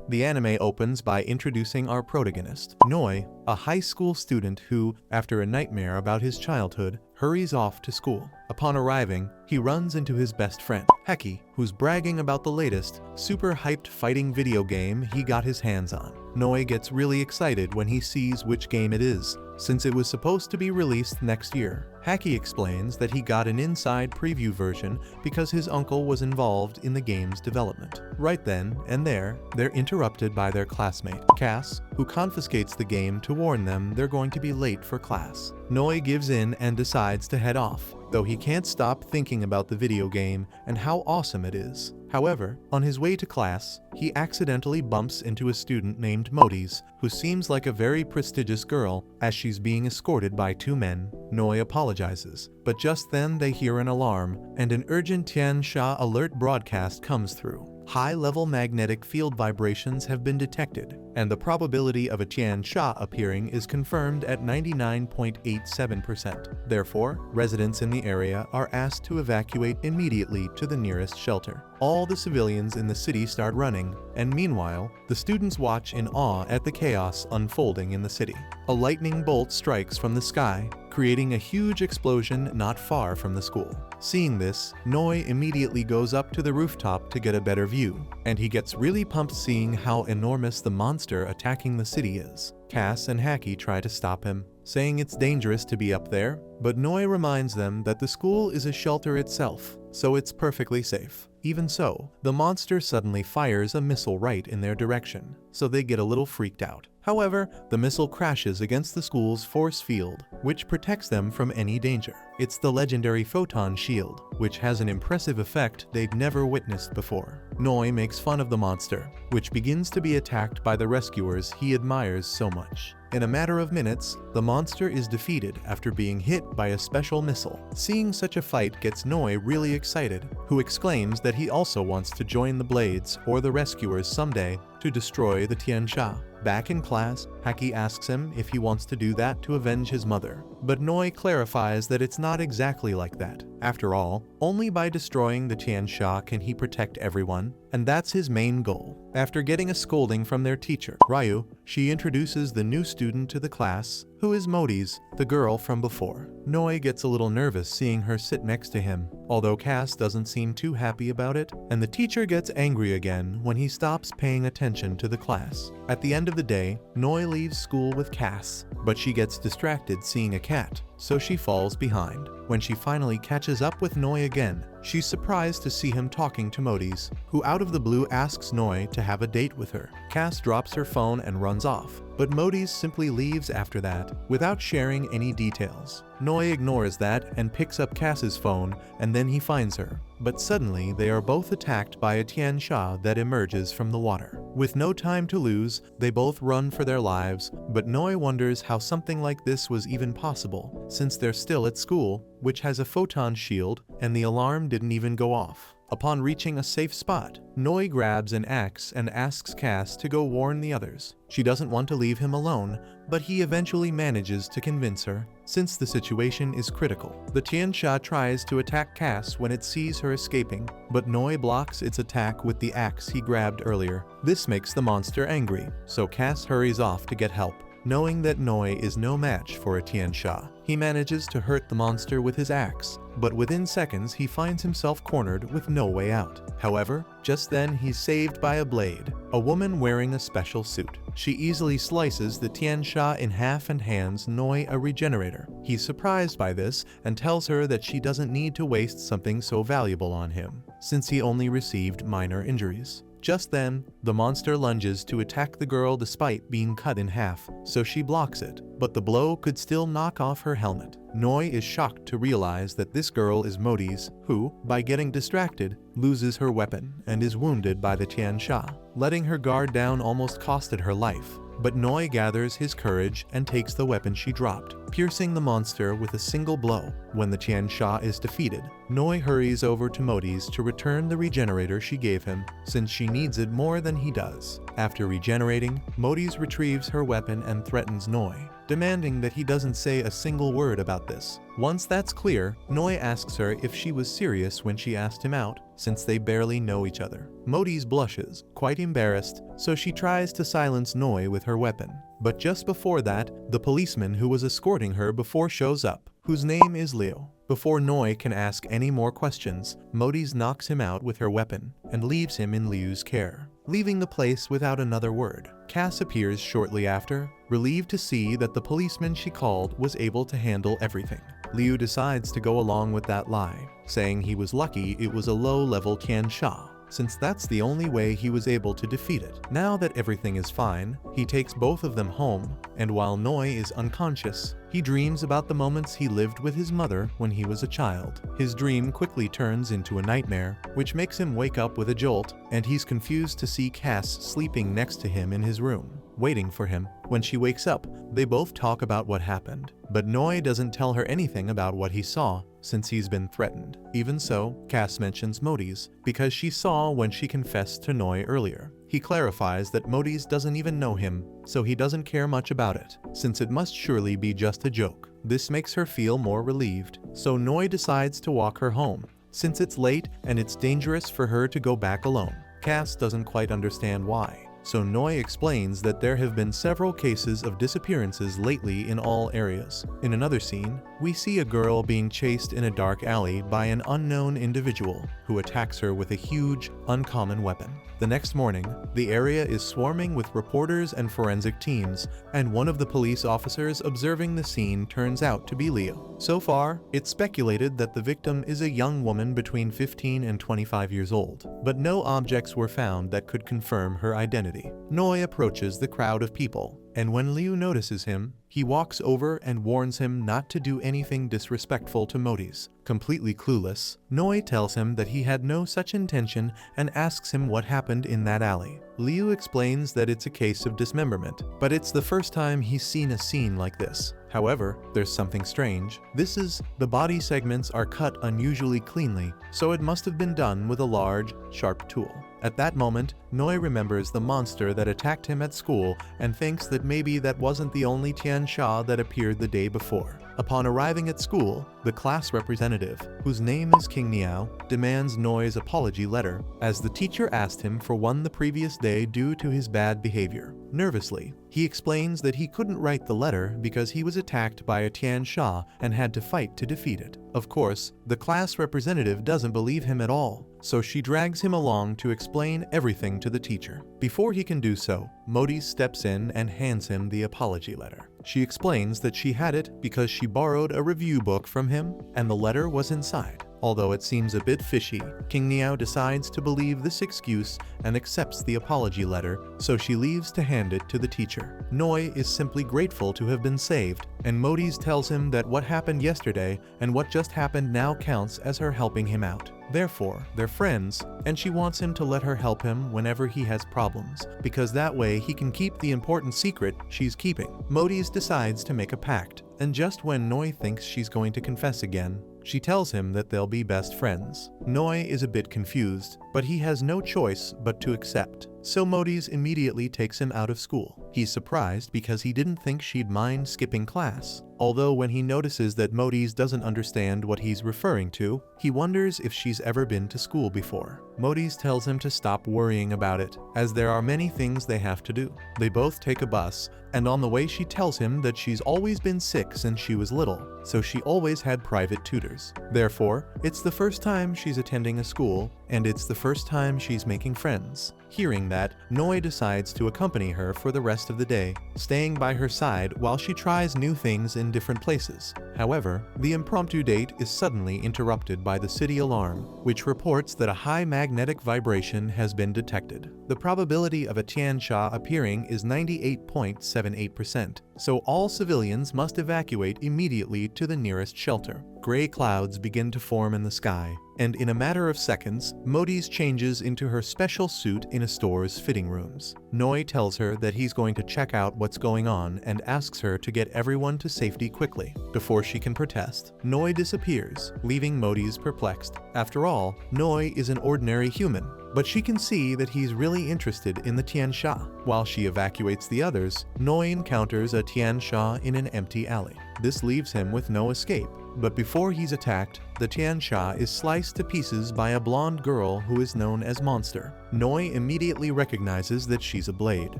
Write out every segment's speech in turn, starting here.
The anime opens by introducing our protagonist, Noi, a high school student who, after a nightmare about his childhood, hurries off to school. Upon arriving, he runs into his best friend, Heki, who's bragging about the latest, super hyped fighting video game he got his hands on. Noi gets really excited when he sees which game it is, since it was supposed to be released next year. Heki explains that he got an inside preview version because his uncle was involved in the game's development. Right then and there, they're interrupted by their classmate, Cass, who confiscates the game to warn them they're going to be late for class. Noi gives in and decides to head off, though he can't stop thinking about the video game and how awesome it is. However, on his way to class, he accidentally bumps into a student named Modis, who seems like a very prestigious girl as she's being escorted by two men. Noi apologizes, but just then they hear an alarm, and an urgent Tian Sha alert broadcast comes through. High-level magnetic field vibrations have been detected, and the probability of a Tian Sha appearing is confirmed at 99.87%. Therefore, residents in the area are asked to evacuate immediately to the nearest shelter. All the civilians in the city start running, and meanwhile, the students watch in awe at the chaos unfolding in the city. A lightning bolt strikes from the sky, creating a huge explosion not far from the school. Seeing this, Noi immediately goes up to the rooftop to get a better view, and he gets really pumped seeing how enormous the monster attacking the city is. Cass and Haki try to stop him, saying it's dangerous to be up there, but Noi reminds them that the school is a shelter itself, so it's perfectly safe. Even so, the monster suddenly fires a missile right in their direction, so they get a little freaked out. However, the missile crashes against the school's force field, which protects them from any danger. It's the legendary photon shield, which has an impressive effect they'd never witnessed before. Noi makes fun of the monster, which begins to be attacked by the rescuers he admires so much. In a matter of minutes, the monster is defeated after being hit by a special missile. Seeing such a fight gets Noi really excited, who exclaims that he also wants to join the Blades or the rescuers someday to destroy the Tian Sha. Back in class, Haki asks him if he wants to do that to avenge his mother, but Noi clarifies that it's not exactly like that. After all, only by destroying the Tian Sha can he protect everyone, and that's his main goal. After getting a scolding from their teacher, Ryu, she introduces the new student to the class, who is Modis, the girl from before. Noi gets a little nervous seeing her sit next to him, although Cass doesn't seem too happy about it, and the teacher gets angry again when he stops paying attention to the class. At the end of the day, Noi leaves school with Cass, but she gets distracted seeing a cat, so she falls behind. When she finally catches up with Noi again, she's surprised to see him talking to Modis, who out of the blue asks Noi to have a date with her. Cass drops her phone and runs off, but Modis simply leaves after that, without sharing any details. Noi ignores that and picks up Cass's phone, and then he finds her. But suddenly, they are both attacked by a Tian Sha that emerges from the water. With no time to lose, they both run for their lives, but Noi wonders how something like this was even possible, since they're still at school, which has a photon shield, and the alarm didn't even go off. Upon reaching a safe spot, Noi grabs an axe and asks Cass to go warn the others. She doesn't want to leave him alone, but he eventually manages to convince her, since the situation is critical. The Tian Sha tries to attack Cass when it sees her escaping, but Noi blocks its attack with the axe he grabbed earlier. This makes the monster angry, so Cass hurries off to get help. Knowing that Noi is no match for a Tian Sha, he manages to hurt the monster with his axe, but within seconds he finds himself cornered with no way out. However, just then he's saved by a blade, a woman wearing a special suit. She easily slices the Tian Sha in half and hands Noi a regenerator. He's surprised by this and tells her that she doesn't need to waste something so valuable on him, since he only received minor injuries. Just then, the monster lunges to attack the girl despite being cut in half, so she blocks it, but the blow could still knock off her helmet. Noi is shocked to realize that this girl is Modis, who, by getting distracted, loses her weapon and is wounded by the Tian Sha. Letting her guard down almost costed her life, but Noi gathers his courage and takes the weapon she dropped, piercing the monster with a single blow. When the Tian Sha is defeated, Noi hurries over to Modi's to return the regenerator she gave him, since she needs it more than he does. After regenerating, Modi's retrieves her weapon and threatens Noi, demanding that he doesn't say a single word about this. Once that's clear, Noi asks her if she was serious when she asked him out, since they barely know each other. Modi's blushes, quite embarrassed, so she tries to silence Noi with her weapon. But just before that, the policeman who was escorting her before shows up, whose name is Leo. Before Noi can ask any more questions, Modi's knocks him out with her weapon and leaves him in Liu's care, leaving the place without another word. Cass appears shortly after, relieved to see that the policeman she called was able to handle everything. Liu decides to go along with that lie, saying he was lucky it was a low-level Tian Sha, since that's the only way he was able to defeat it. Now that everything is fine, he takes both of them home, and while Noi is unconscious, he dreams about the moments he lived with his mother when he was a child. His dream quickly turns into a nightmare, which makes him wake up with a jolt, and he's confused to see Cass sleeping next to him in his room, waiting for him. When she wakes up, they both talk about what happened, but Noi doesn't tell her anything about what he saw, since he's been threatened. Even so, Cass mentions Modi's, because she saw when she confessed to Noi earlier. He clarifies that Modi's doesn't even know him, so he doesn't care much about it, since it must surely be just a joke. This makes her feel more relieved, so Noi decides to walk her home, since it's late and it's dangerous for her to go back alone. Cass doesn't quite understand why, so Noi explains that there have been several cases of disappearances lately in all areas. In another scene, we see a girl being chased in a dark alley by an unknown individual who attacks her with a huge, uncommon weapon. The next morning, the area is swarming with reporters and forensic teams, and one of the police officers observing the scene turns out to be Leo. So far, it's speculated that the victim is a young woman between 15 and 25 years old, but no objects were found that could confirm her identity. Noi approaches the crowd of people, and when Liu notices him, he walks over and warns him not to do anything disrespectful to Modi's. Completely clueless, Noi tells him that he had no such intention and asks him what happened in that alley. Liu explains that it's a case of dismemberment, but it's the first time he's seen a scene like this. However, there's something strange. The body segments are cut unusually cleanly, so it must have been done with a large, sharp tool. At that moment, Noi remembers the monster that attacked him at school and thinks that maybe that wasn't the only Tian Sha that appeared the day before. Upon arriving at school, the class representative, whose name is King Niao, demands Noi's apology letter, as the teacher asked him for one the previous day due to his bad behavior. Nervously, he explains that he couldn't write the letter because he was attacked by a Tian Sha and had to fight to defeat it. Of course, the class representative doesn't believe him at all, so she drags him along to explain everything to the teacher. Before he can do so, Modi steps in and hands him the apology letter. She explains that she had it because she borrowed a review book from him and the letter was inside. Although it seems a bit fishy, King Niao decides to believe this excuse and accepts the apology letter, so she leaves to hand it to the teacher. Noi is simply grateful to have been saved, and Modi's tells him that what happened yesterday and what just happened now counts as her helping him out. Therefore, they're friends, and she wants him to let her help him whenever he has problems, because that way he can keep the important secret she's keeping. Modi's decides to make a pact, and just when Noi thinks she's going to confess again, she tells him that they'll be best friends. Noi is a bit confused, but he has no choice but to accept, so Modi's immediately takes him out of school. He's surprised because he didn't think she'd mind skipping class. Although when he notices that Modi's doesn't understand what he's referring to, he wonders if she's ever been to school before. Modi's tells him to stop worrying about it, as there are many things they have to do. They both take a bus, and on the way she tells him that she's always been sick since she was little, so she always had private tutors. Therefore, it's the first time she's attending a school, and it's the first time she's making friends. Hearing that, Noi decides to accompany her for the rest of the day, staying by her side while she tries new things in different places. However, the impromptu date is suddenly interrupted by the city alarm, which reports that a high magnetic vibration has been detected. The probability of a Tian Sha appearing is 98.78%, so all civilians must evacuate immediately to the nearest shelter. Gray clouds begin to form in the sky, and in a matter of seconds, Modi's changes into her special suit in a store's fitting rooms. Noi tells her that he's going to check out what's going on and asks her to get everyone to safety quickly. Before she can protest, Noi disappears, leaving Modi's perplexed. After all, Noi is an ordinary human, but she can see that he's really interested in the Tiansha. While she evacuates the others, Noi encounters a Tiansha in an empty alley. This leaves him with no escape, but before he's attacked, the Tiansha is sliced to pieces by a blonde girl who is known as Monster. Noi immediately recognizes that she's a blade,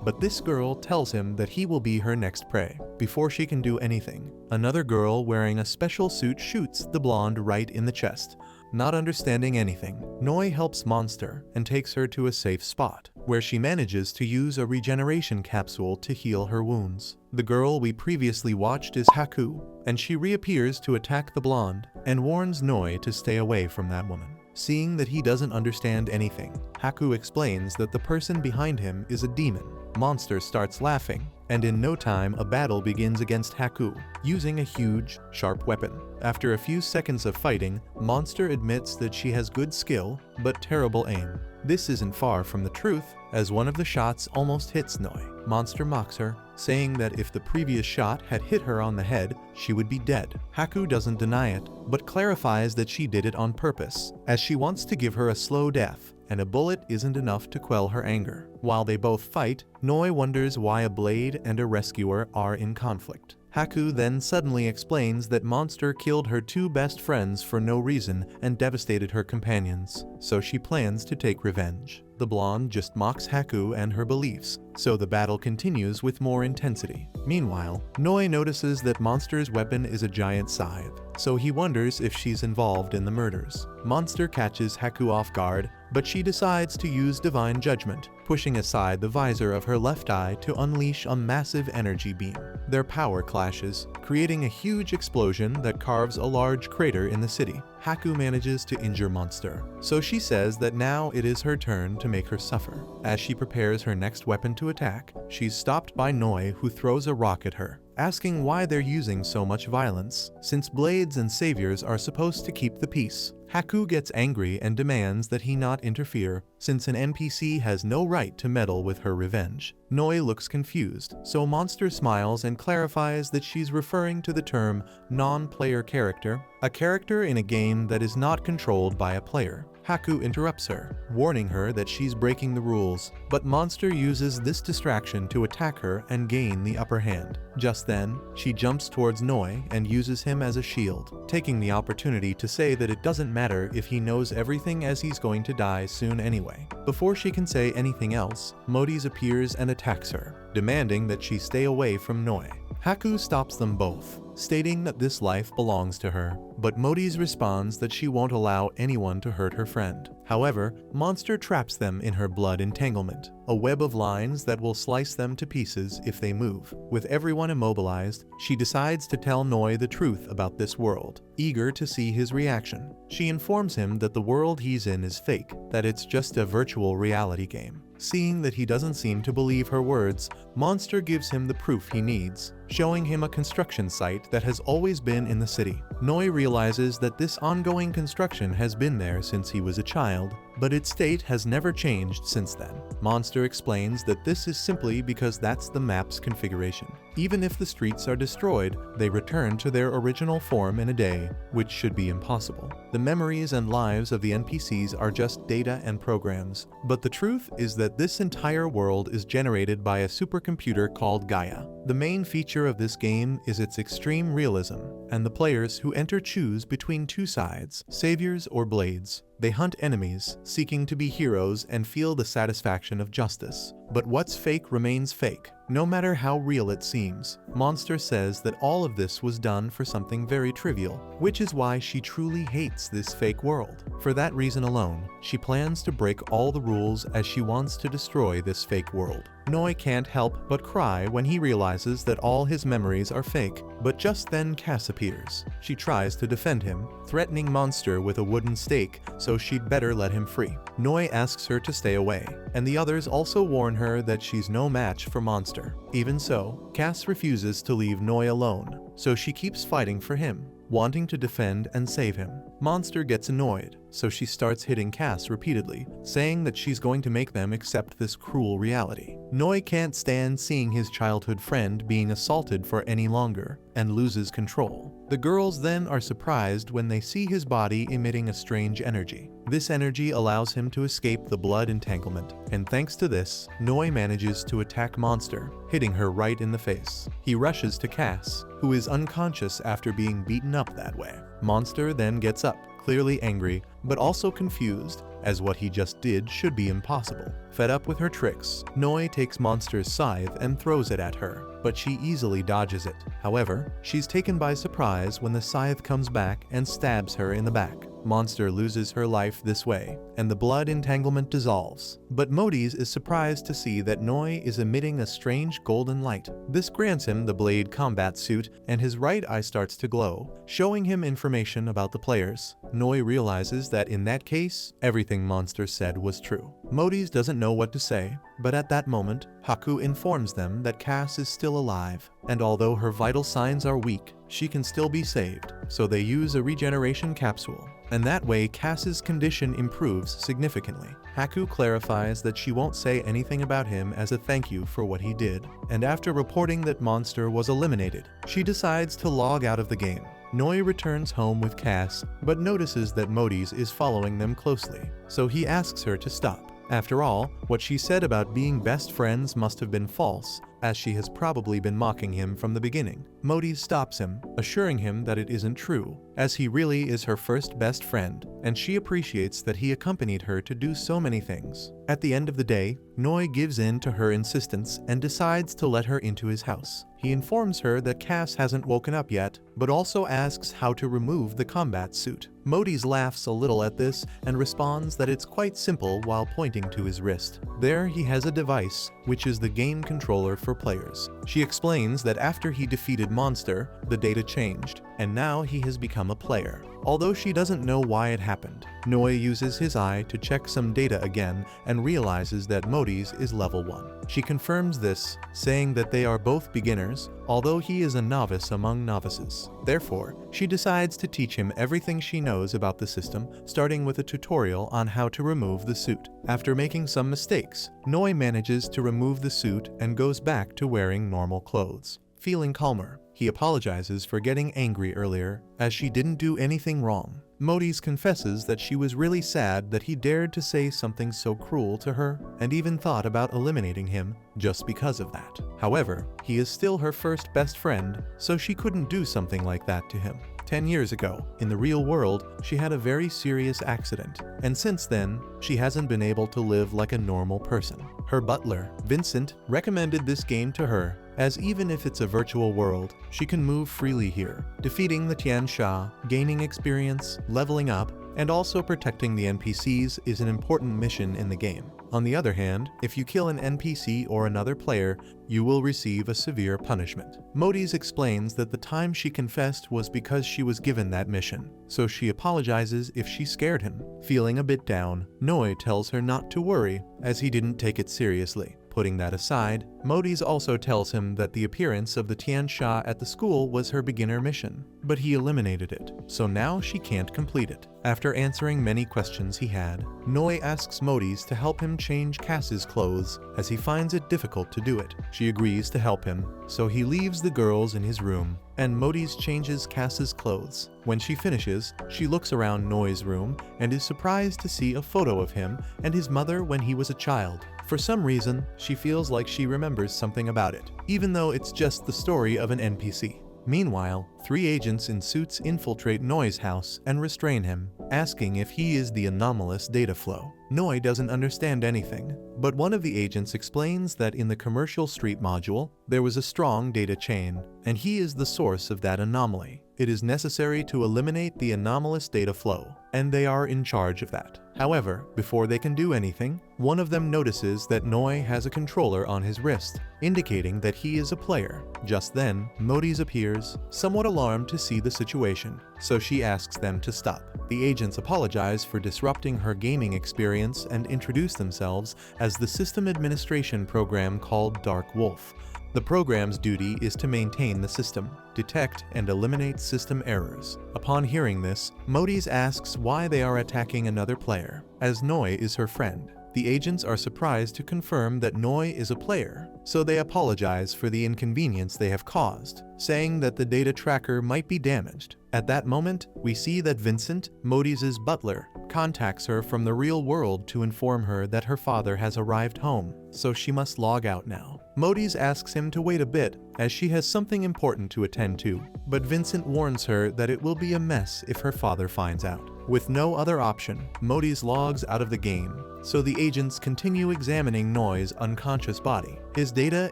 but this girl tells him that he will be her next prey. Before she can do anything, another girl wearing a special suit shoots the blonde right in the chest. Not understanding anything, Noi helps Monster and takes her to a safe spot, where she manages to use a regeneration capsule to heal her wounds. The girl we previously watched is Haku, and she reappears to attack the blonde and warns Noi to stay away from that woman. Seeing that he doesn't understand anything, Haku explains that the person behind him is a demon. Monster starts laughing, and in no time a battle begins against Haku, using a huge, sharp weapon. After a few seconds of fighting, Monster admits that she has good skill, but terrible aim. This isn't far from the truth, as one of the shots almost hits Noi. Monster mocks her, saying that if the previous shot had hit her on the head, she would be dead. Haku doesn't deny it, but clarifies that she did it on purpose, as she wants to give her a slow death, and a bullet isn't enough to quell her anger. While they both fight, Noi wonders why a blade and a rescuer are in conflict. Haku then suddenly explains that Monster killed her two best friends for no reason and devastated her companions, so she plans to take revenge. The blonde just mocks Haku and her beliefs, so the battle continues with more intensity. Meanwhile, Noi notices that Monster's weapon is a giant scythe, so he wonders if she's involved in the murders. Monster catches Haku off guard, but she decides to use Divine Judgment, pushing aside the visor of her left eye to unleash a massive energy beam. Their power clashes, creating a huge explosion that carves a large crater in the city. Haku manages to injure Monster, so she says that now it is her turn to make her suffer. As she prepares her next weapon to attack, she's stopped by Noi, who throws a rock at her, asking why they're using so much violence, since blades and saviors are supposed to keep the peace. Haku gets angry and demands that he not interfere, since an NPC has no right to meddle with her revenge. Noi looks confused, so Monster smiles and clarifies that she's referring to the term non-player character, a character in a game that is not controlled by a player. Haku interrupts her, warning her that she's breaking the rules, but Monster uses this distraction to attack her and gain the upper hand. Just then, she jumps towards Noi and uses him as a shield, taking the opportunity to say that it doesn't matter if he knows everything, as he's going to die soon anyway. Before she can say anything else, Modi's appears and attacks her, demanding that she stay away from Noi. Haku stops them both, stating that this life belongs to her, but Modi's responds that she won't allow anyone to hurt her friend. However, Monster traps them in her blood entanglement, a web of lines that will slice them to pieces if they move. With everyone immobilized, she decides to tell Noi the truth about this world, eager to see his reaction. She informs him that the world he's in is fake, that it's just a virtual reality game. Seeing that he doesn't seem to believe her words, Monster gives him the proof he needs, showing him a construction site that has always been in the city. Noi realizes that this ongoing construction has been there since he was a child, but its state has never changed since then. Monster explains that this is simply because that's the map's configuration. Even if the streets are destroyed, they return to their original form in a day, which should be impossible. The memories and lives of the NPCs are just data and programs, but the truth is that this entire world is generated by a supercomputer called Gaia. The main feature of this game is its extreme realism, and the players who enter choose between two sides, saviors or blades. They hunt enemies, seeking to be heroes and feel the satisfaction of justice. But what's fake remains fake, no matter how real it seems. Monster says that all of this was done for something very trivial, which is why she truly hates this fake world. For that reason alone, she plans to break all the rules, as she wants to destroy this fake world. Noi can't help but cry when he realizes that all his memories are fake, but just then Cass appears. She tries to defend him, threatening Monster with a wooden stake, so she'd better let him free. Noi asks her to stay away, and the others also warn her that she's no match for Monster. Even so, Cass refuses to leave Noi alone, so she keeps fighting for him, wanting to defend and save him. Monster gets annoyed, so she starts hitting Cass repeatedly, saying that she's going to make them accept this cruel reality. Noi can't stand seeing his childhood friend being assaulted for any longer, and loses control. The girls then are surprised when they see his body emitting a strange energy. This energy allows him to escape the blood entanglement, and thanks to this, Noi manages to attack Monster, hitting her right in the face. He rushes to Cass, who is unconscious after being beaten up that way. Monster then gets up, clearly angry, but also confused, as what he just did should be impossible. Fed up with her tricks, Noi takes Monster's scythe and throws it at her, but she easily dodges it. However, she's taken by surprise when the scythe comes back and stabs her in the back. Monster loses her life this way, and the blood entanglement dissolves. But Modis is surprised to see that Noi is emitting a strange golden light. This grants him the Blade combat suit, and his right eye starts to glow, showing him information about the players. Noi realizes that in that case, everything Monster said was true. Modis doesn't know what to say, but at that moment, Haku informs them that Cass is still alive, and although her vital signs are weak, she can still be saved, so they use a regeneration capsule, and that way Cass's condition improves significantly. Haku clarifies that she won't say anything about him as a thank you for what he did, and after reporting that Monster was eliminated, she decides to log out of the game. Noi returns home with Cass, but notices that Modis is following them closely, so he asks her to stop. After all, what she said about being best friends must have been false, as she has probably been mocking him from the beginning. Modis stops him, assuring him that it isn't true, as he really is her first best friend, and she appreciates that he accompanied her to do so many things. At the end of the day, Noi gives in to her insistence and decides to let her into his house. He informs her that Cass hasn't woken up yet, but also asks how to remove the combat suit. Modis laughs a little at this and responds that it's quite simple while pointing to his wrist. There he has a device, which is the game controller for players. She explains that after he defeated Monster, the data changed, and now he has become a player. Although she doesn't know why it happened, Noi uses his eye to check some data again and realizes that Modis is level 1. She confirms this, saying that they are both beginners, although he is a novice among novices. Therefore, she decides to teach him everything she knows about the system, starting with a tutorial on how to remove the suit. After making some mistakes, Noi manages to remove the suit and goes back to wearing normal clothes. Feeling calmer, he apologizes for getting angry earlier, as she didn't do anything wrong. Modis confesses that she was really sad that he dared to say something so cruel to her, and even thought about eliminating him just because of that. However, he is still her first best friend, so she couldn't do something like that to him. 10 years ago, in the real world, she had a very serious accident, and since then, she hasn't been able to live like a normal person. Her butler, Vincent, recommended this game to her, as even if it's a virtual world, she can move freely here, defeating the Tian Sha, gaining experience, leveling up, and also protecting the NPCs is an important mission in the game. On the other hand, if you kill an NPC or another player, you will receive a severe punishment. Modis explains that the time she confessed was because she was given that mission, so she apologizes if she scared him. Feeling a bit down, Noi tells her not to worry, as he didn't take it seriously. Putting that aside, Modis also tells him that the appearance of the Tian Sha at the school was her beginner mission, but he eliminated it, so now she can't complete it. After answering many questions he had, Noi asks Modis to help him change Cass's clothes, as he finds it difficult to do it. She agrees to help him, so he leaves the girls in his room, and Modis changes Cass's clothes. When she finishes, she looks around Noi's room and is surprised to see a photo of him and his mother when he was a child. For some reason, she feels like she remembers something about it, even though it's just the story of an NPC. Meanwhile, 3 agents in suits infiltrate Noi's house and restrain him, asking if he is the anomalous data flow. Noi doesn't understand anything, but one of the agents explains that in the commercial street module, there was a strong data chain, and he is the source of that anomaly. It is necessary to eliminate the anomalous data flow, and they are in charge of that. However, before they can do anything, one of them notices that Noi has a controller on his wrist, indicating that he is a player. Just then, Modis appears, somewhat alarmed to see the situation, so she asks them to stop. The agents apologize for disrupting her gaming experience variants and introduce themselves as the system administration program called Dark Wolf. The program's duty is to maintain the system, detect and eliminate system errors. Upon hearing this, Modis asks why they are attacking another player, as Noi is her friend. The agents are surprised to confirm that Noi is a player, so they apologize for the inconvenience they have caused, saying that the data tracker might be damaged. At that moment, we see that Vincent, Modis' butler, contacts her from the real world to inform her that her father has arrived home, so she must log out now. Modis asks him to wait a bit, as she has something important to attend to, but Vincent warns her that it will be a mess if her father finds out. With no other option, Modis logs out of the game, so the agents continue examining Noi's unconscious body. His data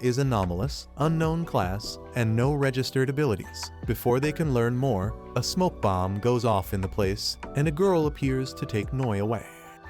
is anomalous, unknown class, and no registered abilities. Before they can learn more, a smoke bomb goes off in the place, and a girl appears to take Noi away.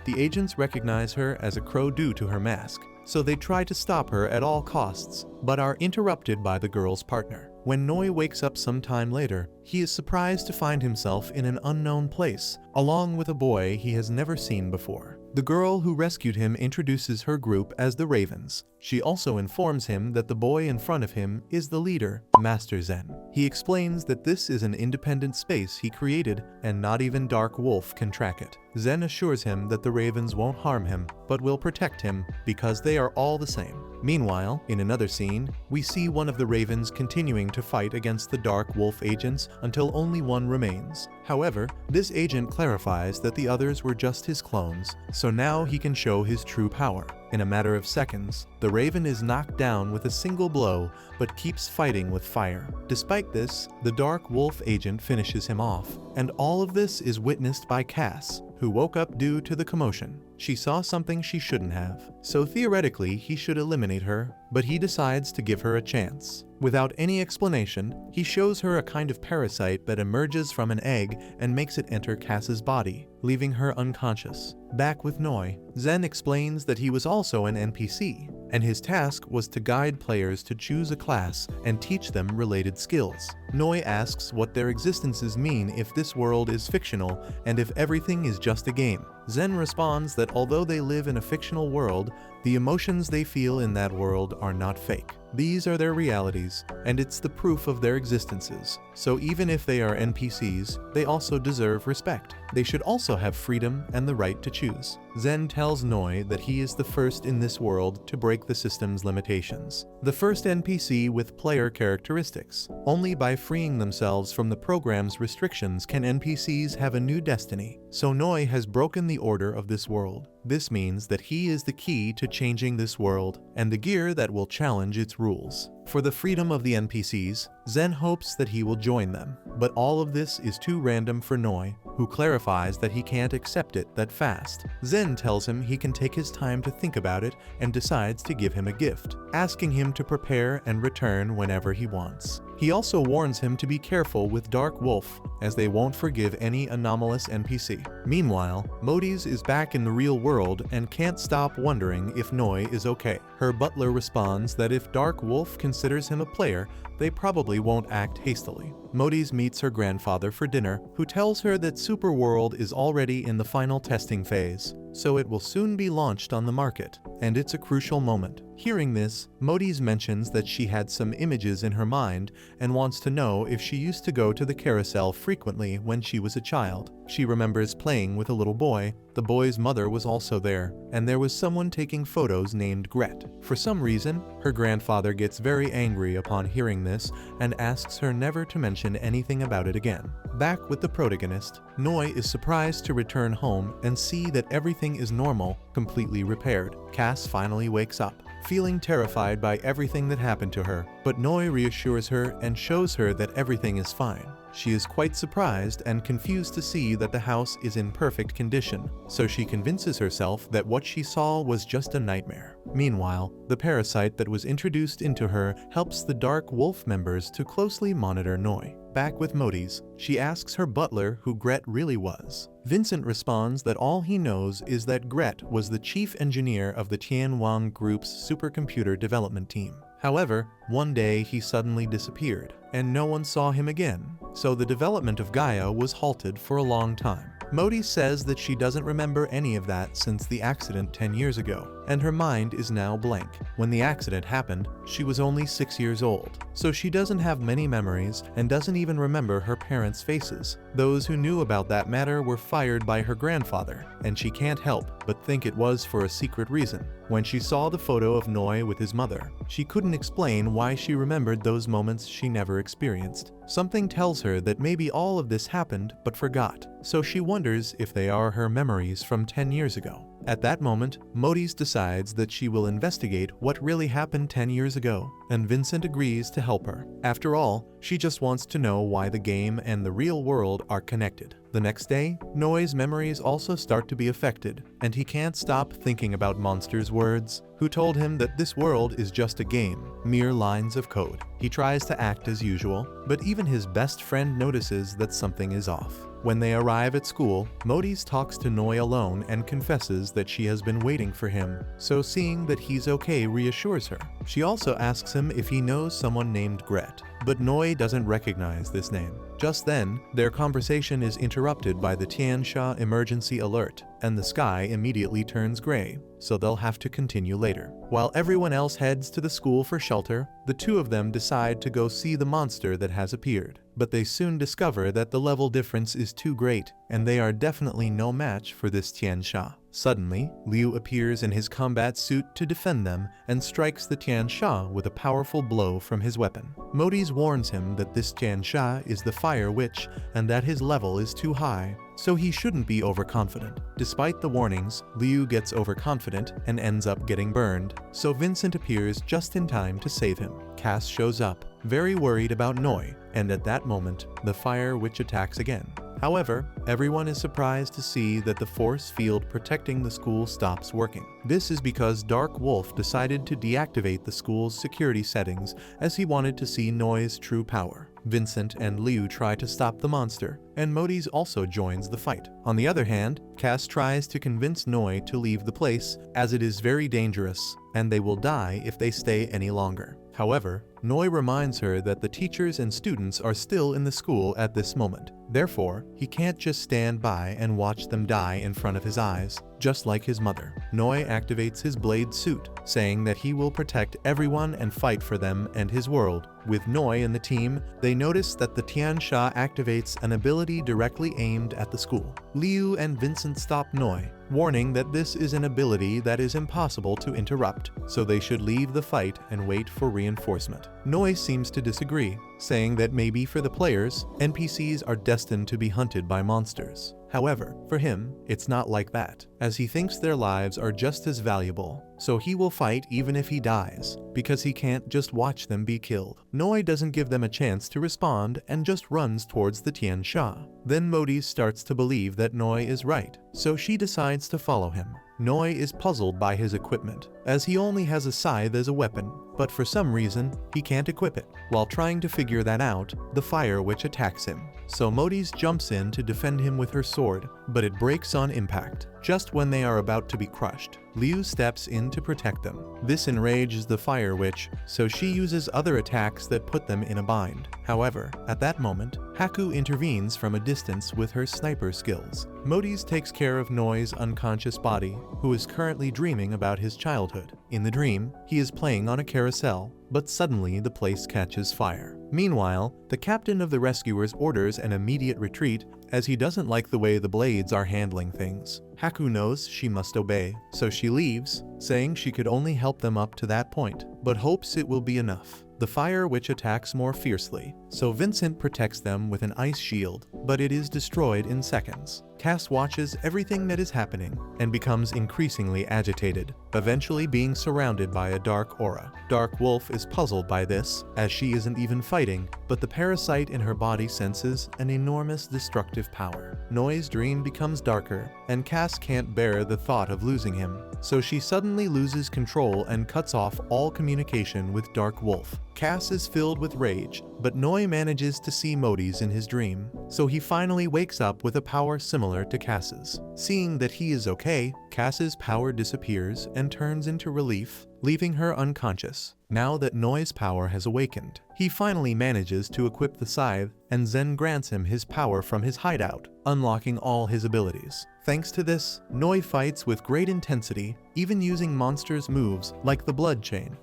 The agents recognize her as a crow due to her mask, so they try to stop her at all costs, but are interrupted by the girl's partner. When Noi wakes up some time later, he is surprised to find himself in an unknown place, along with a boy he has never seen before. The girl who rescued him introduces her group as the Ravens. She also informs him that the boy in front of him is the leader, Master Zen. He explains that this is an independent space he created and not even Dark Wolf can track it. Zen assures him that the Ravens won't harm him, but will protect him because they are all the same. Meanwhile, in another scene, we see one of the Ravens continuing to fight against the Dark Wolf agents until only one remains. However, this agent clarifies that the others were just his clones, so now he can show his true power. In a matter of seconds, the Raven is knocked down with a single blow, but keeps fighting with fire. Despite this, the Dark Wolf agent finishes him off, and all of this is witnessed by Cass, who woke up due to the commotion. She saw something she shouldn't have, so theoretically he should eliminate her, but he decides to give her a chance. Without any explanation, he shows her a kind of parasite that emerges from an egg and makes it enter Cass's body, leaving her unconscious. Back with Noi, Zen explains that he was also an NPC, and his task was to guide players to choose a class and teach them related skills. Noi asks what their existences mean if this world is fictional and if everything is just a game. Zen responds that although they live in a fictional world, the emotions they feel in that world are not fake. These are their realities, and it's the proof of their existences. So even if they are NPCs, they also deserve respect. They should also have freedom and the right to choose. Zen tells Noi that he is the first in this world to break the system's limitations. The first NPC with player characteristics. Only by freeing themselves from the program's restrictions can NPCs have a new destiny. So Noi has broken the order of this world. This means that he is the key to changing this world and the gear that will challenge its rules. For the freedom of the NPCs, Zen hopes that he will join them, but all of this is too random for Noi, who clarifies that he can't accept it that fast. Zen tells him he can take his time to think about it and decides to give him a gift, asking him to prepare and return whenever he wants. He also warns him to be careful with Dark Wolf, as they won't forgive any anomalous NPC. Meanwhile, Modis is back in the real world and can't stop wondering if Noi is okay. Her butler responds that if Dark Wolf considers him a player, they probably won't act hastily. Modis meets her grandfather for dinner, who tells her that Superworld is already in the final testing phase, so it will soon be launched on the market, and it's a crucial moment. Hearing this, Modis mentions that she had some images in her mind and wants to know if she used to go to the carousel frequently when she was a child. She remembers playing with a little boy. The boy's mother was also there, and there was someone taking photos named Gret. For some reason, her grandfather gets very angry upon hearing this and asks her never to mention anything about it again. Back with the protagonist, Noi is surprised to return home and see that everything is normal, completely repaired. Cass finally wakes up, feeling terrified by everything that happened to her, but Noi reassures her and shows her that everything is fine. She is quite surprised and confused to see that the house is in perfect condition, so she convinces herself that what she saw was just a nightmare. Meanwhile, the parasite that was introduced into her helps the Dark Wolf members to closely monitor Noi. Back with Modis, she asks her butler who Gret really was. Vincent responds that all he knows is that Gret was the chief engineer of the Tianwang Group's supercomputer development team. However, one day he suddenly disappeared, and no one saw him again, so the development of Gaia was halted for a long time. Modi says that she doesn't remember any of that since the accident 10 years ago, and her mind is now blank. When the accident happened, she was only 6 years old, so she doesn't have many memories and doesn't even remember her parents' faces. Those who knew about that matter were fired by her grandfather, and she can't help but think it was for a secret reason. When she saw the photo of Noi with his mother, she couldn't explain why she remembered those moments she never experienced. Something tells her that maybe all of this happened but forgot, so she wonders if they are her memories from 10 years ago. At that moment, Modis decides that she will investigate what really happened 10 years ago, and Vincent agrees to help her. After all, she just wants to know why the game and the real world are connected. The next day, Noi's memories also start to be affected, and he can't stop thinking about Monster's words, who told him that this world is just a game, mere lines of code. He tries to act as usual, but even his best friend notices that something is off. When they arrive at school, Modis talks to Noi alone and confesses that she has been waiting for him, so seeing that he's okay reassures her. She also asks him if he knows someone named Gret, but Noi doesn't recognize this name. Just then, their conversation is interrupted by the Tiansha emergency alert, and the sky immediately turns gray, so they'll have to continue later. While everyone else heads to the school for shelter, the two of them decide to go see the monster that has appeared. But they soon discover that the level difference is too great, and they are definitely no match for this Tiansha. Suddenly, Liu appears in his combat suit to defend them and strikes the Tiansha with a powerful blow from his weapon. Modis warns him that this Tiansha is the Fire Witch and that his level is too high, so he shouldn't be overconfident. Despite the warnings, Liu gets overconfident and ends up getting burned, so Vincent appears just in time to save him. Cass shows up, very worried about Noi, and at that moment, the Fire Witch attacks again. However, everyone is surprised to see that the force field protecting the school stops working. This is because Dark Wolf decided to deactivate the school's security settings as he wanted to see Noi's true power. Vincent and Liu try to stop the monster, and Modis also joins the fight. On the other hand, Cass tries to convince Noi to leave the place as it is very dangerous, and they will die if they stay any longer. However, Noi reminds her that the teachers and students are still in the school at this moment. Therefore, he can't just stand by and watch them die in front of his eyes, just like his mother. Noi activates his blade suit, saying that he will protect everyone and fight for them and his world. With Noi in the team, they notice that the Tiansha activates an ability directly aimed at the school. Liu and Vincent stop Noi, warning that this is an ability that is impossible to interrupt, so they should leave the fight and wait for reinforcement. Noi seems to disagree, saying that maybe for the players, NPCs are destined to be hunted by monsters. However, for him, it's not like that, as he thinks their lives are just as valuable, so he will fight even if he dies, because he can't just watch them be killed. Noi doesn't give them a chance to respond and just runs towards the Tiansha. Then Modis starts to believe that Noi is right, so she decides to follow him. Noi is puzzled by his equipment, as he only has a scythe as a weapon, but for some reason, he can't equip it. While trying to figure that out, the Fire Witch attacks him, so Modis jumps in to defend him with her sword, but it breaks on impact. Just when they are about to be crushed, Liu steps in to protect them. This enrages the Fire Witch, so she uses other attacks that put them in a bind. However, at that moment, Haku intervenes from a distance with her sniper skills. Modis takes care of Noi's unconscious body, who is currently dreaming about his childhood. In the dream, he is playing on a carousel, but suddenly the place catches fire. Meanwhile, the captain of the rescuers orders an immediate retreat as he doesn't like the way the blades are handling things. Haku knows she must obey, so she leaves, saying she could only help them up to that point, but hopes it will be enough. The Fire Witch attacks more fiercely, so Vincent protects them with an ice shield, but it is destroyed in seconds. Cass watches everything that is happening and becomes increasingly agitated, eventually being surrounded by a dark aura. Dark Wolf is puzzled by this, as she isn't even fighting, but the parasite in her body senses an enormous destructive power. Noi's dream becomes darker, and Cass can't bear the thought of losing him, so she suddenly loses control and cuts off all communication with Dark Wolf. Cass is filled with rage, but Noi manages to see Modi's in his dream, so he finally wakes up with a power similar to Cass's. Seeing that he is okay, Cass's power disappears and turns into relief, leaving her unconscious. Now that Noi's power has awakened, he finally manages to equip the scythe, and Zen grants him his power from his hideout, unlocking all his abilities. Thanks to this, Noi fights with great intensity, even using monsters' moves like the blood chain.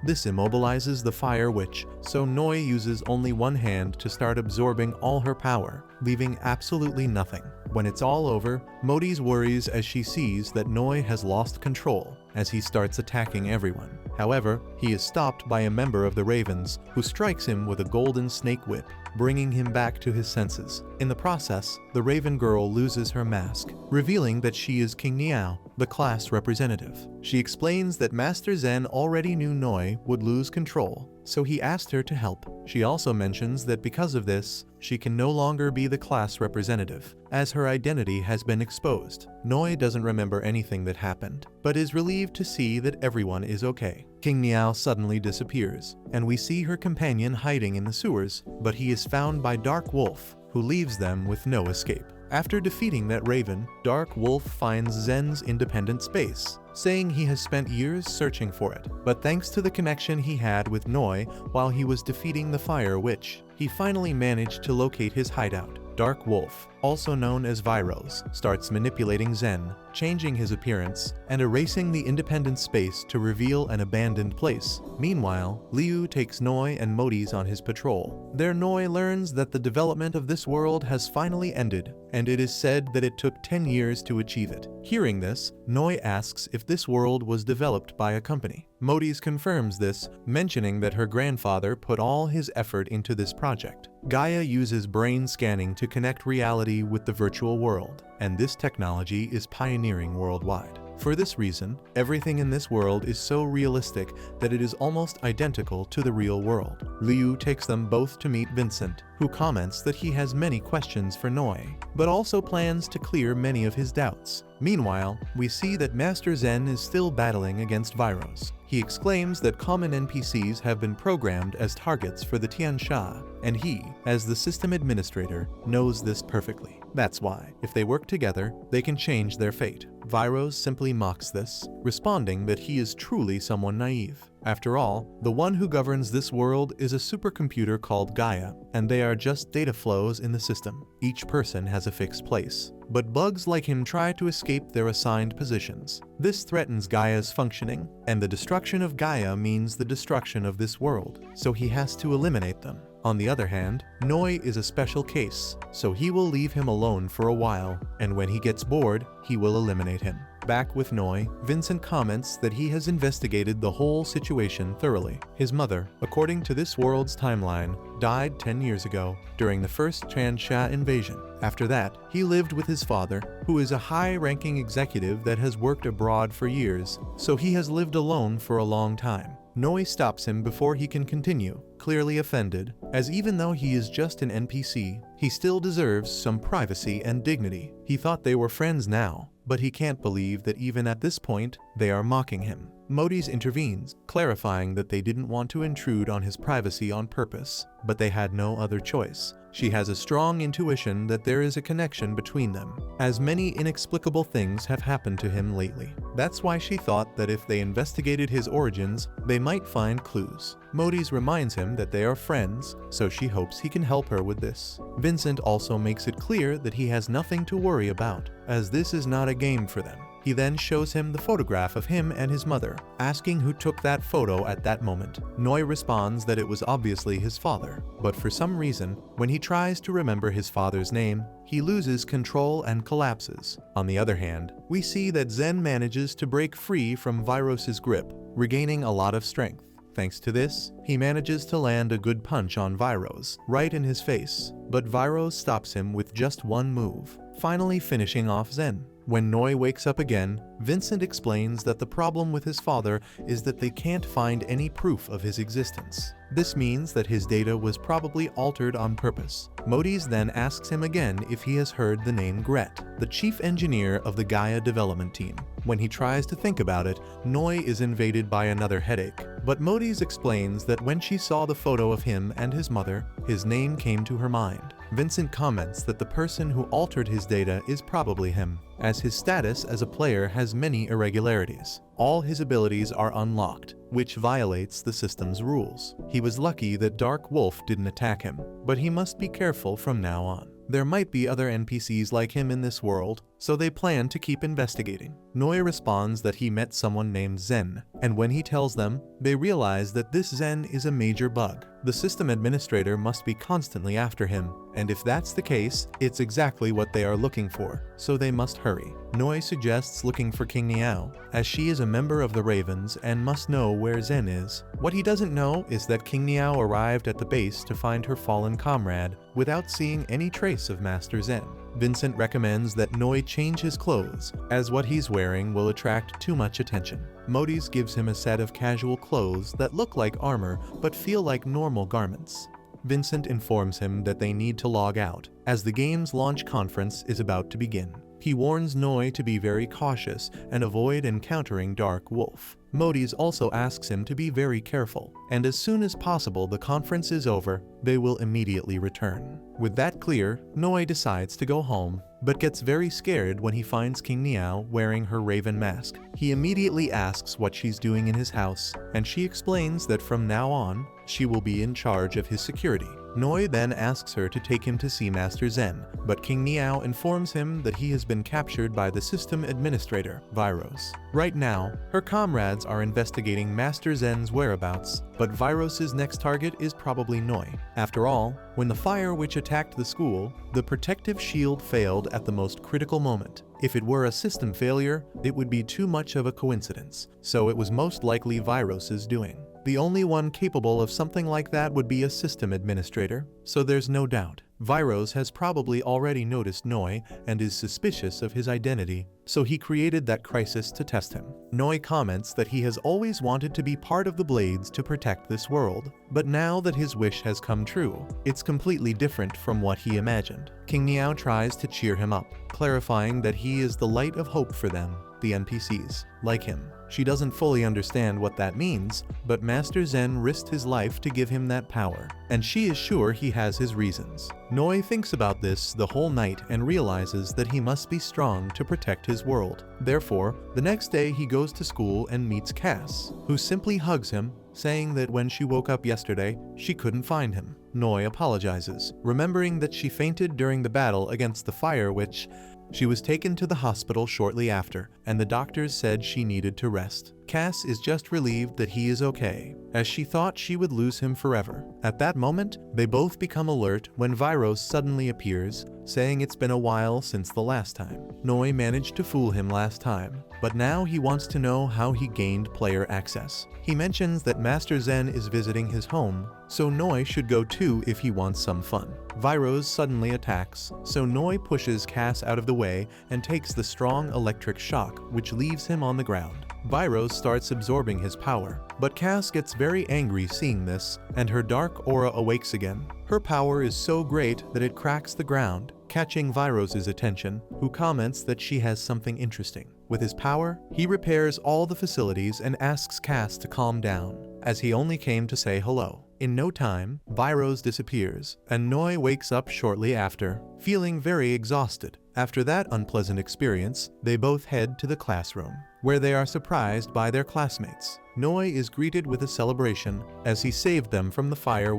This immobilizes the fire witch, so Noi uses only one hand to start absorbing all her power, leaving absolutely nothing. When it's all over, Modi's worries as she sees that Noi has lost control, as he starts attacking everyone. However, he is stopped by a member of the Ravens, who strikes him with a golden snake whip, bringing him back to his senses. In the process, the Raven girl loses her mask, revealing that she is King Niao, the class representative. She explains that Master Zen already knew Noi would lose control, so he asked her to help. She also mentions that because of this, she can no longer be the class representative, as her identity has been exposed. Noi doesn't remember anything that happened, but is relieved to see that everyone is okay. King Niao suddenly disappears, and we see her companion hiding in the sewers, but he is found by Dark Wolf, who leaves them with no escape. After defeating that Raven, Dark Wolf finds Zen's independent space, saying he has spent years searching for it, but thanks to the connection he had with Noi while he was defeating the Fire Witch, he finally managed to locate his hideout. Dark Wolf, also known as Viros, starts manipulating Zen, changing his appearance, and erasing the independent space to reveal an abandoned place. Meanwhile, Liu takes Noi and Modi's on his patrol. There Noi learns that the development of this world has finally ended, and it is said that it took 10 years to achieve it. Hearing this, Noi asks if this world was developed by a company. Modi's confirms this, mentioning that her grandfather put all his effort into this project. Gaia uses brain scanning to connect reality with the virtual world, and this technology is pioneering worldwide. For this reason, everything in this world is so realistic that it is almost identical to the real world. Liu takes them both to meet Vincent, who comments that he has many questions for Noi, but also plans to clear many of his doubts. Meanwhile, we see that Master Zen is still battling against Viros. He exclaims that common NPCs have been programmed as targets for the Tiansha, and he, as the system administrator, knows this perfectly. That's why, if they work together, they can change their fate. Viros simply mocks this, responding that he is truly someone naive. After all, the one who governs this world is a supercomputer called Gaia, and they are just data flows in the system. Each person has a fixed place, but bugs like him try to escape their assigned positions. This threatens Gaia's functioning, and the destruction of Gaia means the destruction of this world, so he has to eliminate them. On the other hand, Noi is a special case, so he will leave him alone for a while, and when he gets bored, he will eliminate him. Back with Noi, Vincent comments that he has investigated the whole situation thoroughly. His mother, according to this world's timeline, died 10 years ago during the first Tiansha invasion. After that, he lived with his father, who is a high-ranking executive that has worked abroad for years, so he has lived alone for a long time. Noi stops him before he can continue, clearly offended, as even though he is just an NPC, he still deserves some privacy and dignity. He thought they were friends now, but he can't believe that even at this point, they are mocking him. Modi's intervenes, clarifying that they didn't want to intrude on his privacy on purpose, but they had no other choice. She has a strong intuition that there is a connection between them, as many inexplicable things have happened to him lately. That's why she thought that if they investigated his origins, they might find clues. Modi's reminds him that they are friends, so she hopes he can help her with this. Vincent also makes it clear that he has nothing to worry about, as this is not a game for them. He then shows him the photograph of him and his mother, asking who took that photo at that moment. Noi responds that it was obviously his father, but for some reason, when he tries to remember his father's name, he loses control and collapses. On the other hand, we see that Zen manages to break free from Viros's grip, regaining a lot of strength. Thanks to this, he manages to land a good punch on Viros, right in his face, but Viros stops him with just one move, finally finishing off Zen. When Noi wakes up again, Vincent explains that the problem with his father is that they can't find any proof of his existence. This means that his data was probably altered on purpose. Modis then asks him again if he has heard the name Gret, the chief engineer of the Gaia development team. When he tries to think about it, Noi is invaded by another headache. But Modis explains that when she saw the photo of him and his mother, his name came to her mind. Vincent comments that the person who altered his data is probably him, as his status as a player has many irregularities. All his abilities are unlocked, which violates the system's rules. He was lucky that Dark Wolf didn't attack him, but he must be careful from now on. There might be other NPCs like him in this world, so they plan to keep investigating. Noi responds that he met someone named Zen, and when he tells them, they realize that this Zen is a major bug. The system administrator must be constantly after him, and if that's the case, it's exactly what they are looking for, so they must hurry. Noi suggests looking for King Niao, as she is a member of the Ravens and must know where Zen is. What he doesn't know is that King Niao arrived at the base to find her fallen comrade without seeing any trace of Master Zen. Vincent recommends that Noi change his clothes, as what he's wearing will attract too much attention. Modis gives him a set of casual clothes that look like armor but feel like normal garments. Vincent informs him that they need to log out, as the game's launch conference is about to begin. He warns Noi to be very cautious and avoid encountering Dark Wolf. Modis also asks him to be very careful, and as soon as possible the conference is over, they will immediately return. With that clear, Noi decides to go home, but gets very scared when he finds King Niao wearing her raven mask. He immediately asks what she's doing in his house, and she explains that from now on, she will be in charge of his security. Noi then asks her to take him to see Master Zen, but King Niao informs him that he has been captured by the system administrator, Viros. Right now, her comrades are investigating Master Zen's whereabouts, but Viros's next target is probably Noi. After all, when the fire which attacked the school, the protective shield failed at the most critical moment. If it were a system failure, it would be too much of a coincidence, so it was most likely Viros's doing. The only one capable of something like that would be a system administrator, so there's no doubt. Viros has probably already noticed Noi and is suspicious of his identity, so he created that crisis to test him. Noi comments that he has always wanted to be part of the Blades to protect this world, but now that his wish has come true, it's completely different from what he imagined. King Niao tries to cheer him up, clarifying that he is the light of hope for them, the NPCs, like him. She doesn't fully understand what that means, but Master Zen risked his life to give him that power, and she is sure he has his reasons. Noi thinks about this the whole night and realizes that he must be strong to protect his world. Therefore, the next day he goes to school and meets Cass, who simply hugs him, saying that when she woke up yesterday, she couldn't find him. Noi apologizes, remembering that she fainted during the battle against the fire which she was taken to the hospital shortly after, and the doctors said she needed to rest. Cass is just relieved that he is okay, as she thought she would lose him forever. At that moment, they both become alert when Viros suddenly appears, saying it's been a while since the last time. Noi managed to fool him last time, but now he wants to know how he gained player access. He mentions that Master Zen is visiting his home, so Noi should go too if he wants some fun. Viros suddenly attacks, so Noi pushes Cass out of the way and takes the strong electric shock, which leaves him on the ground. Viros starts absorbing his power, but Cass gets very angry seeing this, and her dark aura awakes again. Her power is so great that it cracks the ground, catching Viros's attention, who comments that she has something interesting. With his power, he repairs all the facilities and asks Cass to calm down, as he only came to say hello. In no time, Viros disappears, and Noi wakes up shortly after, feeling very exhausted. After that unpleasant experience, they both head to the classroom, where they are surprised by their classmates. Noi is greeted with a celebration, as he saved them from the fire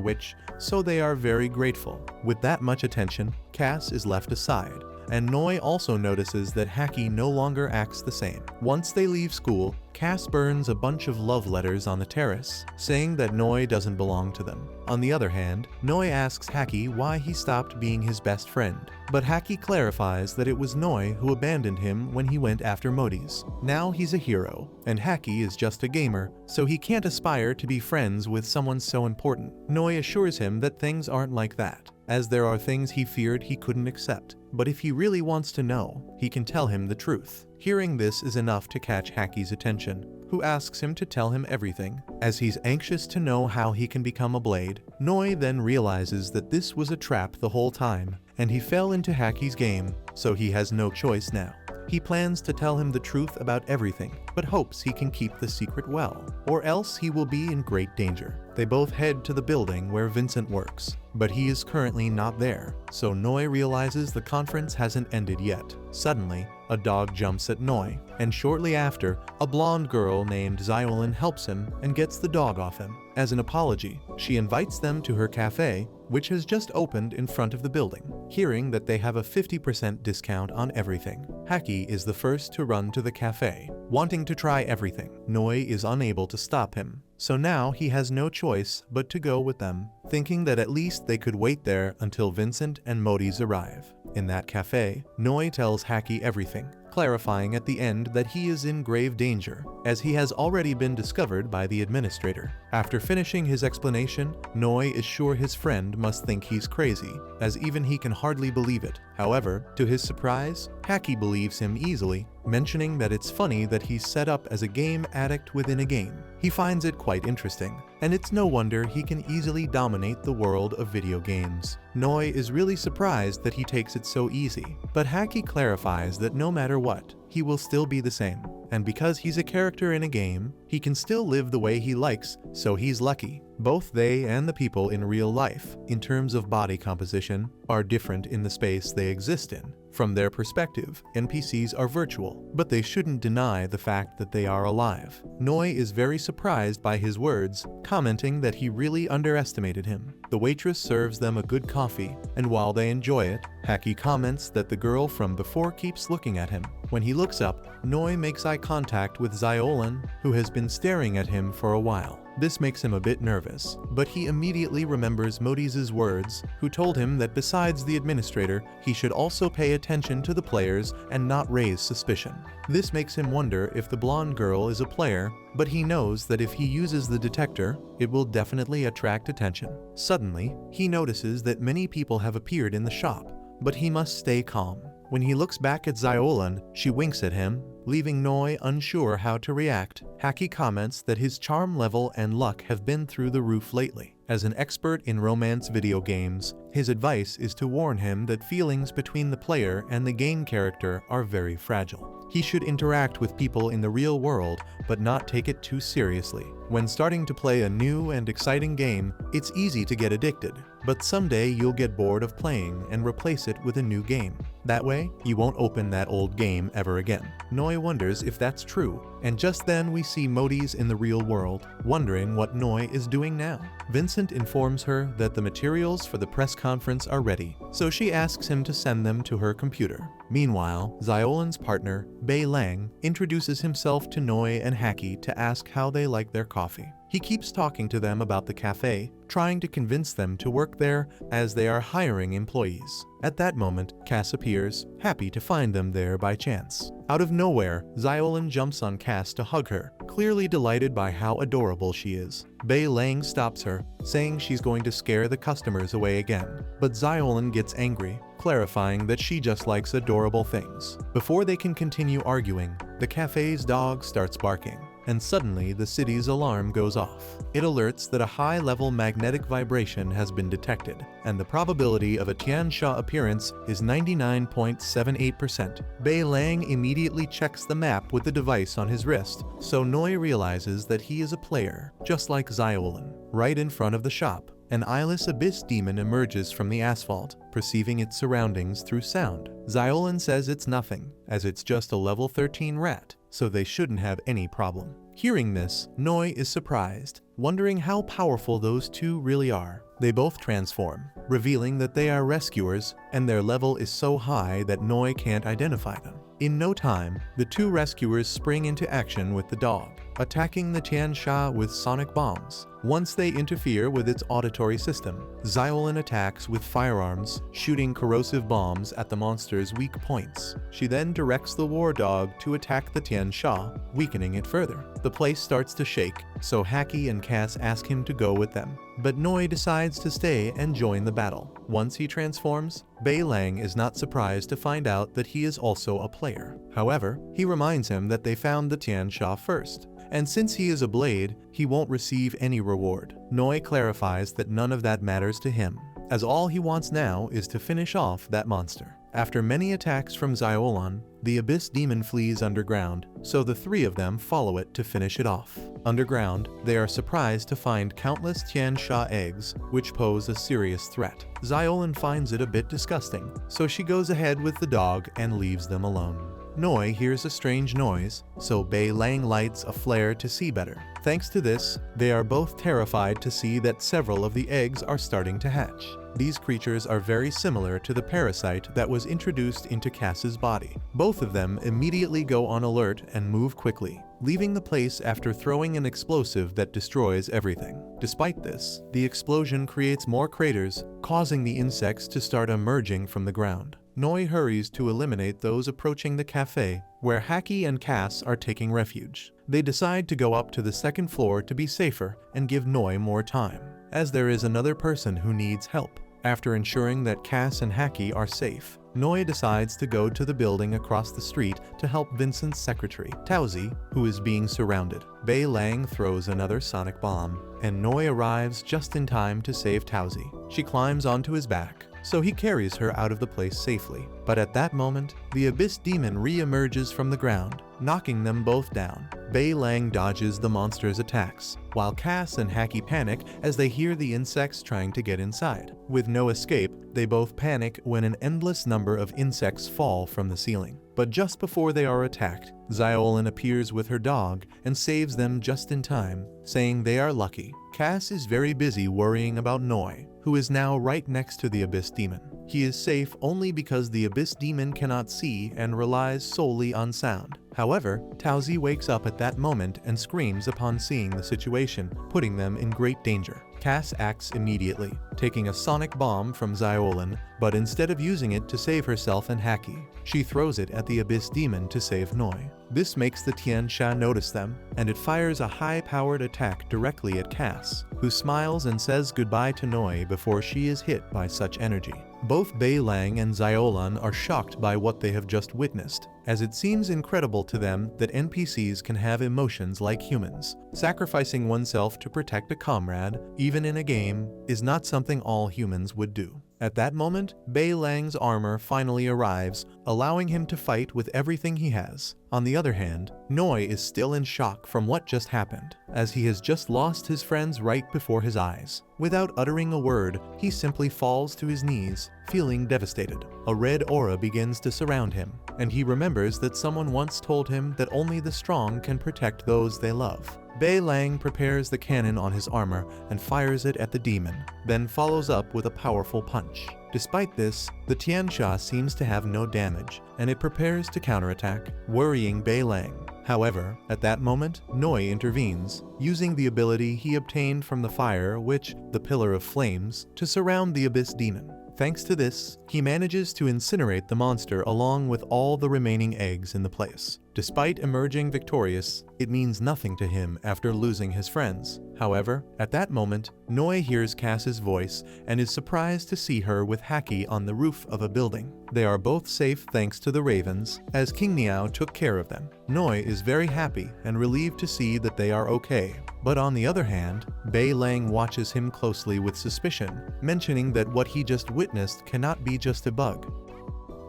so they are very grateful. With that much attention, Cass is left aside, and Noi also notices that Haki no longer acts the same. Once they leave school, Cass burns a bunch of love letters on the terrace, saying that Noi doesn't belong to them. On the other hand, Noi asks Haki why he stopped being his best friend, but Haki clarifies that it was Noi who abandoned him when he went after Modis. Now he's a hero, and Haki is just a gamer, so he can't aspire to be friends with someone so important. Noi assures him that things aren't like that, as there are things he feared he couldn't accept. but if he really wants to know, he can tell him the truth. Hearing this is enough to catch Haki's attention, who asks him to tell him everything, as he's anxious to know how he can become a blade. Noi then realizes that this was a trap the whole time, and he fell into Haki's game, so he has no choice now. He plans to tell him the truth about everything, but hopes he can keep the secret well, or else he will be in great danger. They both head to the building where Vincent works, but he is currently not there, so Noi realizes the conference hasn't ended yet. Suddenly, a dog jumps at Noi, and shortly after, a blonde girl named Xiolin helps him and gets the dog off him. As an apology, she invites them to her cafe, which has just opened in front of the building, hearing that they have a 50% discount on everything. Haki is the first to run to the cafe, wanting to try everything. Noi is unable to stop him, so now he has no choice but to go with them, thinking that at least they could wait there until Vincent and Modi's arrive. In that cafe, Noi tells Haki everything, clarifying at the end that he is in grave danger, as he has already been discovered by the administrator. After finishing his explanation, Noi is sure his friend must think he's crazy, as even he can hardly believe it. However, to his surprise, Haki believes him easily, mentioning that it's funny that he's set up as a game addict within a game. He finds it quite interesting, and it's no wonder he can easily dominate the world of video games. Noi is really surprised that he takes it so easy, but Haki clarifies that no matter what, he will still be the same, and because he's a character in a game, he can still live the way he likes, so he's lucky. Both they and the people in real life, in terms of body composition, are different in the space they exist in. From their perspective, NPCs are virtual, but they shouldn't deny the fact that they are alive. Noi is very surprised by his words, commenting that he really underestimated him. The waitress serves them a good coffee, and while they enjoy it, Haki comments that the girl from before keeps looking at him. When he looks up, Noi makes eye contact with Xiolin, who has been staring at him for a while. This makes him a bit nervous, but he immediately remembers Modi's words, who told him that besides the administrator, he should also pay attention to the players and not raise suspicion. This makes him wonder if the blonde girl is a player, but he knows that if he uses the detector, it will definitely attract attention. Suddenly, he notices that many people have appeared in the shop, but he must stay calm. When he looks back at Xiolin, she winks at him, leaving Noi unsure how to react. Haki comments that his charm level and luck have been through the roof lately. As an expert in romance video games, his advice is to warn him that feelings between the player and the game character are very fragile. He should interact with people in the real world, but not take it too seriously. When starting to play a new and exciting game, it's easy to get addicted, but someday you'll get bored of playing and replace it with a new game. That way, you won't open that old game ever again. Noi wonders if that's true, and just then we see Modi's in the real world, wondering what Noi is doing now. Vincent informs her that the materials for the press conference are ready, so she asks him to send them to her computer. Meanwhile, Xiolin's partner, Bei Lang, introduces himself to Noi and Haki to ask how they like their coffee. He keeps talking to them about the cafe, trying to convince them to work there as they are hiring employees. At that moment, Cass appears, happy to find them there by chance. Out of nowhere, Xiolin jumps on Cass to hug her, clearly delighted by how adorable she is. Bei Lang stops her, saying she's going to scare the customers away again, but Xiolin gets angry, clarifying that she just likes adorable things. Before they can continue arguing, the cafe's dog starts barking, and suddenly the city's alarm goes off. It alerts that a high-level magnetic vibration has been detected, and the probability of a Tianxia appearance is 99.78%. Bei Lang immediately checks the map with the device on his wrist, so Noi realizes that he is a player, just like Xiolin. Right in front of the shop, an eyeless abyss demon emerges from the asphalt, perceiving its surroundings through sound. Xiolin says it's nothing, as it's just a level 13 rat, so they shouldn't have any problem. Hearing this, Noi is surprised, wondering how powerful those two really are. They both transform, revealing that they are rescuers, and their level is so high that Noi can't identify them. In no time, the two rescuers spring into action with the dog. attacking the Tiansha with sonic bombs. Once they interfere with its auditory system, Xiaolin attacks with firearms, shooting corrosive bombs at the monster's weak points. She then directs the war dog to attack the Tiansha, weakening it further. The place starts to shake, so Haki and Cass ask him to go with them. But Noi decides to stay and join the battle. Once he transforms, Bei Lang is not surprised to find out that he is also a player. However, he reminds him that they found the Tiansha first, and since he is a blade, he won't receive any reward. Noi clarifies that none of that matters to him, as all he wants now is to finish off that monster. After many attacks from Xiaolin, the Abyss Demon flees underground, so the three of them follow it to finish it off. Underground, they are surprised to find countless Tiansha eggs, which pose a serious threat. Xiaolin finds it a bit disgusting, so she goes ahead with the dog and leaves them alone. Noi hears a strange noise, so Bei Lang lights a flare to see better. Thanks to this, they are both terrified to see that several of the eggs are starting to hatch. These creatures are very similar to the parasite that was introduced into Cass's body. Both of them immediately go on alert and move quickly, leaving the place after throwing an explosive that destroys everything. Despite this, the explosion creates more craters, causing the insects to start emerging from the ground. Noi hurries to eliminate those approaching the cafe, where Haki and Cass are taking refuge. They decide to go up to the second floor to be safer and give Noi more time, as there is another person who needs help. After ensuring that Cass and Haki are safe, Noi decides to go to the building across the street to help Vincent's secretary, Taozi, who is being surrounded. Bei Lang throws another sonic bomb, and Noi arrives just in time to save Taozi. She climbs onto his back, so he carries her out of the place safely. But at that moment, the Abyss Demon re-emerges from the ground, knocking them both down. Bei Lang dodges the monster's attacks, while Cass and Haki panic as they hear the insects trying to get inside. With no escape, they both panic when an endless number of insects fall from the ceiling. But just before they are attacked, Xiaolin appears with her dog and saves them just in time, saying they are lucky. Cass is very busy worrying about Noi, who is now right next to the Abyss Demon. He is safe only because the Abyss Demon cannot see and relies solely on sound. However, Taozi wakes up at that moment and screams upon seeing the situation, putting them in great danger. Cass acts immediately, taking a sonic bomb from Xiaolin, but instead of using it to save herself and Haki, she throws it at the Abyss Demon to save Noi. This makes the Tiansha notice them, and it fires a high-powered attack directly at Cass, who smiles and says goodbye to Noi before she is hit by such energy. Both Bei Lang and Xiaolin are shocked by what they have just witnessed, as it seems incredible to them that NPCs can have emotions like humans. Sacrificing oneself to protect a comrade, even in a game, is not something all humans would do. At that moment, Bei Lang's armor finally arrives, allowing him to fight with everything he has. On the other hand, Noi is still in shock from what just happened, as he has just lost his friends right before his eyes. Without uttering a word, he simply falls to his knees, feeling devastated. A red aura begins to surround him, and he remembers that someone once told him that only the strong can protect those they love. Bei Lang prepares the cannon on his armor and fires it at the demon, then follows up with a powerful punch. Despite this, the Tiansha seems to have no damage, and it prepares to counterattack, worrying Bei Lang. However, at that moment, Noi intervenes, using the ability he obtained from the fire, the Pillar of Flames, to surround the Abyss Demon. Thanks to this, he manages to incinerate the monster along with all the remaining eggs in the place. Despite emerging victorious, it means nothing to him after losing his friends. However, at that moment, Noi hears Cass's voice and is surprised to see her with Haki on the roof of a building. They are both safe thanks to the ravens, as King Niao took care of them. Noi is very happy and relieved to see that they are okay. But on the other hand, Bei Lang watches him closely with suspicion, mentioning that what he just witnessed cannot be just a bug.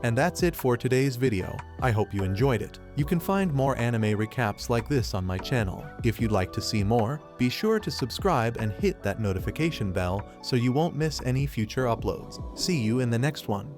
And that's it for today's video. I hope you enjoyed it. You can find more anime recaps like this on my channel. If you'd like to see more, be sure to subscribe and hit that notification bell so you won't miss any future uploads. See you in the next one.